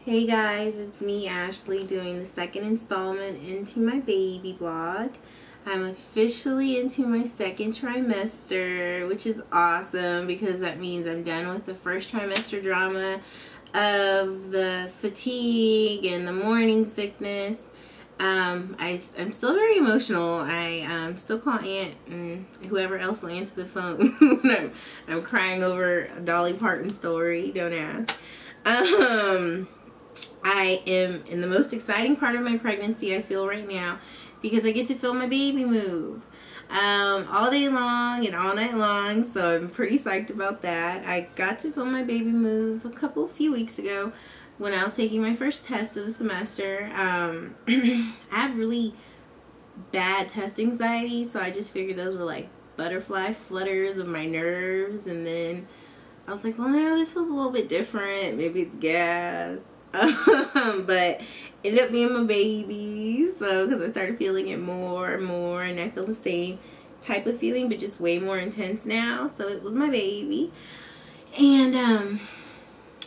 Hey guys, it's me, Ashley, doing the second installment into my baby blog. I'm officially into my second trimester, which is awesome because that means I'm done with the first trimester drama of the fatigue and the morning sickness. I'm still very emotional. I still call Aunt and whoever else will answer the phone when I'm crying over a Dolly Parton story. Don't ask. I am in the most exciting part of my pregnancy, I feel right now, because I get to feel my baby move all day long and all night long, so I'm pretty psyched about that. I got to feel my baby move a few weeks ago when I was taking my first test of the semester. I have really bad test anxiety, so I just figured those were like butterfly flutters of my nerves, and then I was like, well, no, this was a little bit different. Maybe it's gas. But ended up being my baby, so because I started feeling it more and more, and I feel the same type of feeling but just way more intense now. So it was my baby, and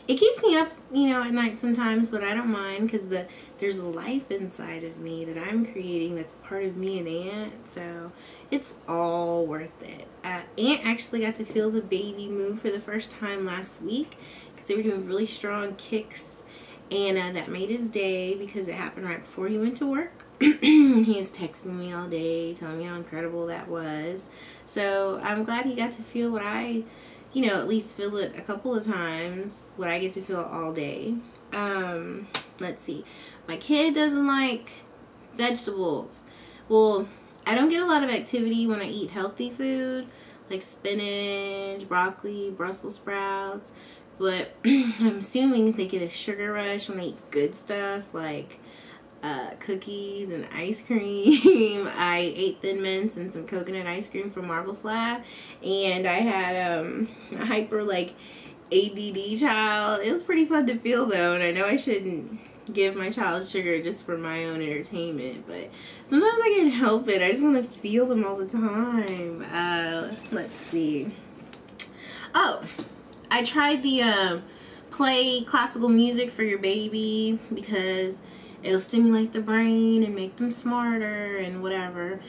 it keeps me up, you know, at night sometimes, but I don't mind because there's life inside of me that I'm creating that's part of me and Aunt, so it's all worth it. Aunt actually got to feel the baby move for the first time last week because they were doing really strong kicks, and that made his day because it happened right before he went to work. He was texting me all day telling me how incredible that was, so I'm glad he got to feel what I, you know, at least feel it a couple of times, what I get to feel all day. Let's see. My kid doesn't like vegetables. Well, I don't get a lot of activity when I eat healthy food, like spinach, broccoli, Brussels sprouts, but I'm assuming they get a sugar rush when I eat good stuff like cookies and ice cream. I ate Thin Mints and some coconut ice cream from Marble Slab, and I had a hyper like ADD child. It was pretty fun to feel though, and I know I shouldn't give my child sugar just for my own entertainment, but sometimes I can't help it. I just want to feel them all the time. Let's see. Oh, I tried the play classical music for your baby because it'll stimulate the brain and make them smarter and whatever.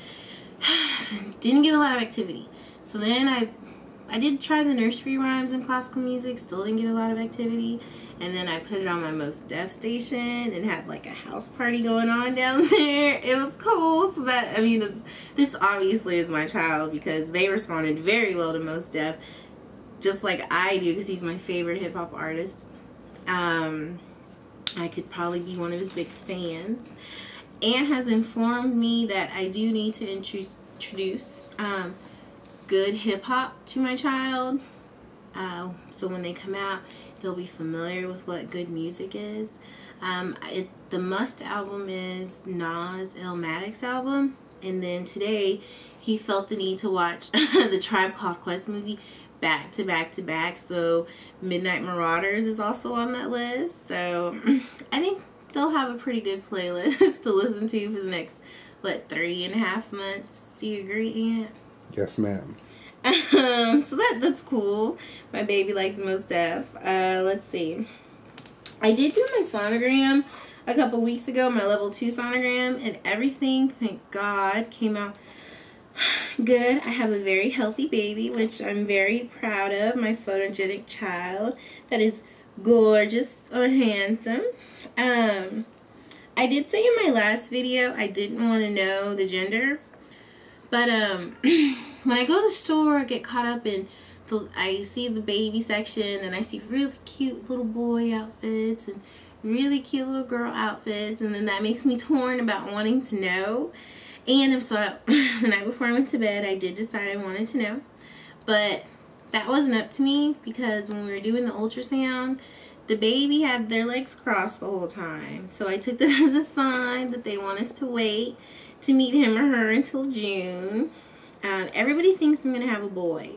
Didn't get a lot of activity. So then I did try the nursery rhymes and classical music, still didn't get a lot of activity. And then I put it on my Most Deaf station and had like a house party going on down there. It was cool. So that, I mean, this obviously is my child because they responded very well to Most Deaf, just like I do because he's my favorite hip hop artist. I could probably be one of his biggest fans. Anne has informed me that I do need to introduce good hip hop to my child, so when they come out they'll be familiar with what good music is. The Must album is Nas Illmatic's album, and then today he felt the need to watch the Tribe Called Quest movie back to back to back, so Midnight Marauders is also on that list. So I think they'll have a pretty good playlist to listen to for the next, what, 3.5 months. Do you agree, Aunt? Yes, ma'am. So that's cool. My baby likes Most Def. Let's see. I did do my sonogram a couple weeks ago, my level 2 sonogram, and everything, thank God, came out good. I have a very healthy baby, which I'm very proud of. My photogenic child that is gorgeous or handsome. I did say in my last video I didn't want to know the gender, but when I go to the store, I get caught up in I see the baby section and I see really cute little boy outfits and really cute little girl outfits, and then that makes me torn about wanting to know. And so the night before I went to bed, I did decide I wanted to know, but that wasn't up to me because when we were doing the ultrasound, the baby had their legs crossed the whole time. So I took that as a sign that they want us to wait to meet him or her until June. Everybody thinks I'm going to have a boy.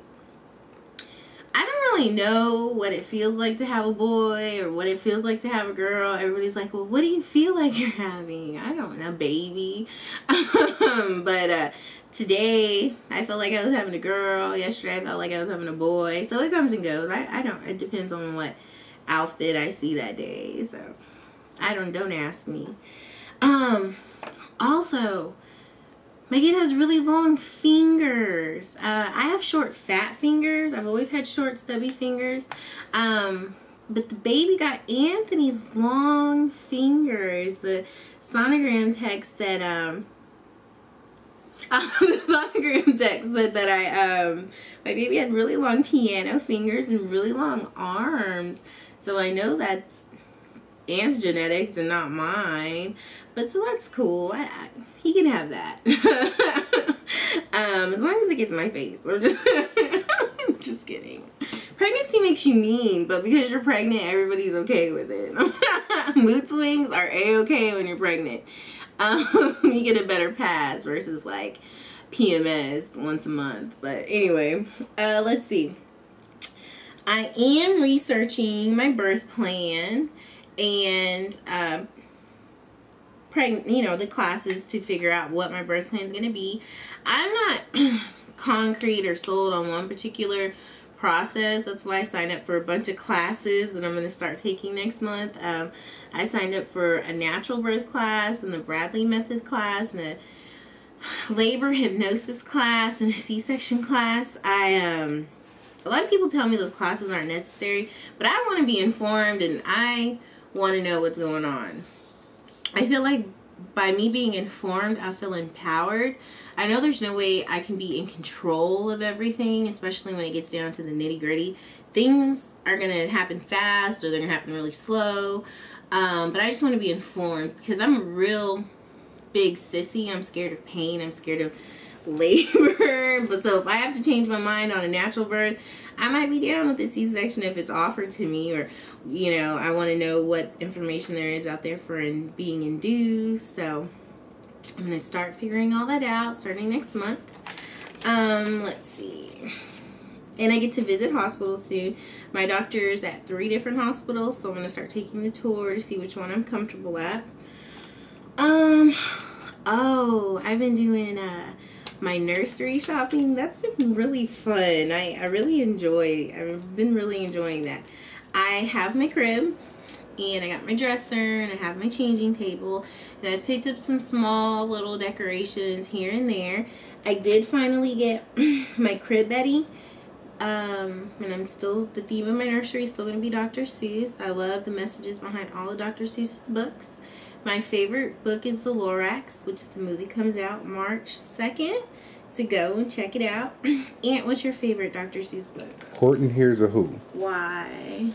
I don't really know what it feels like to have a boy or what it feels like to have a girl. Everybody's like, well, what do you feel like you're having? I don't know, baby. But today I felt like I was having a girl. Yesterday I felt like I was having a boy. So it comes and goes. I don't, it depends on what outfit I see that day. So Don't ask me. Also, my kid has really long fingers. I have short, fat fingers. I've always had short, stubby fingers. But the baby got Anthony's long fingers. The sonogram tech said, the sonogram tech said that my baby had really long piano fingers and really long arms. So I know that's Aunt's genetics and not mine. But so that's cool. He can have that. As long as it gets in my face. I'm just kidding. Pregnancy makes you mean, but because you're pregnant, everybody's okay with it. Mood swings are a-okay when you're pregnant. You get a better pass versus like PMS once a month. But anyway, let's see. I am researching my birth plan and the classes to figure out what my birth plan is going to be. I'm not concrete or sold on one particular process. That's why I signed up for a bunch of classes that I'm going to start taking next month. I signed up for a natural birth class and the Bradley method class and a labor hypnosis class and a C-section class. A lot of people tell me those classes aren't necessary, but I want to be informed and I want to know what's going on. I feel like by me being informed, I feel empowered. I know there's no way I can be in control of everything, especially when it gets down to the nitty-gritty. Things are going to happen fast or they're going to happen really slow. But I just want to be informed because I'm a real big sissy. I'm scared of pain. I'm scared of labor. But so if I have to change my mind on a natural birth, I might be down with the C-section if it's offered to me, or I want to know what information there is out there for being induced. So I'm going to start figuring all that out starting next month. Let's see. And I get to visit hospitals soon. My doctor's at 3 different hospitals, so I'm going to start taking the tour to see which one I'm comfortable at. Oh, I've been doing my nursery shopping. That's been really fun. I've been really enjoying that. I have my crib and I got my dresser and I have my changing table and I've picked up some small little decorations here and there. I did finally get my crib Betty. And the theme of my nursery is still going to be Dr. Seuss. I love the messages behind all of Dr. Seuss's books. My favorite book is The Lorax, which the movie comes out March 2nd. So go and check it out. Aunt, what's your favorite Dr. Seuss book? Horton Hears a Who. Why?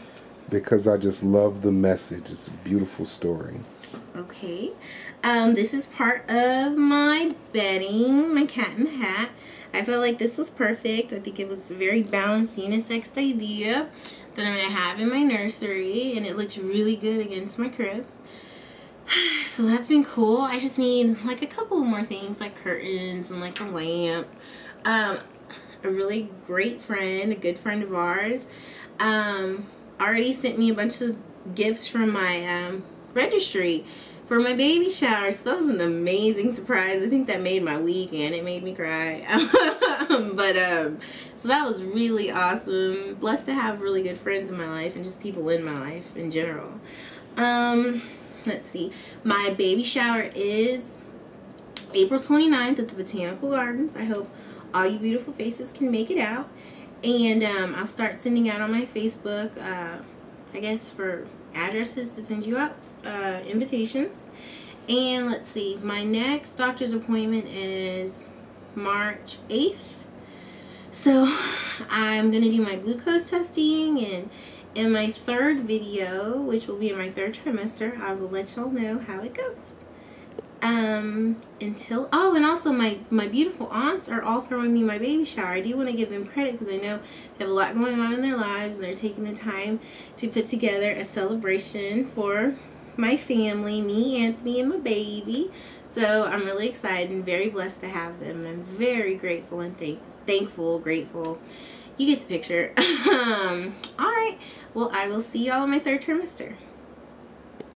Because I just love the message. It's a beautiful story. Okay. This is part of my bedding, my cat in the hat. I felt like this was perfect. I think it was a very balanced unisex idea that I'm going to have in my nursery, and it looks really good against my crib. So that's been cool. I just need like a couple more things like curtains and like a lamp. A really great friend, a good friend of ours, already sent me a bunch of gifts from my registry for my baby shower. So that was an amazing surprise. I think that made my week and it made me cry. So that was really awesome. Blessed to have really good friends in my life and just people in my life in general. Let's see. My baby shower is April 29th at the Botanical Gardens. I hope all you beautiful faces can make it out. And I'll start sending out on my Facebook, I guess, for addresses to send you out invitations. And let's see. My next doctor's appointment is March 8th. So I'm going to do my glucose testing, and in my 3rd video, which will be in my 3rd trimester, I will let y'all know how it goes. And also my beautiful aunts are all throwing me my baby shower. I do want to give them credit because I know they have a lot going on in their lives, and they're taking the time to put together a celebration for my family, me, Anthony, and my baby. So I'm really excited and very blessed to have them, and I'm very grateful and grateful. You get the picture. Alright, well, I will see y'all in my 3rd trimester.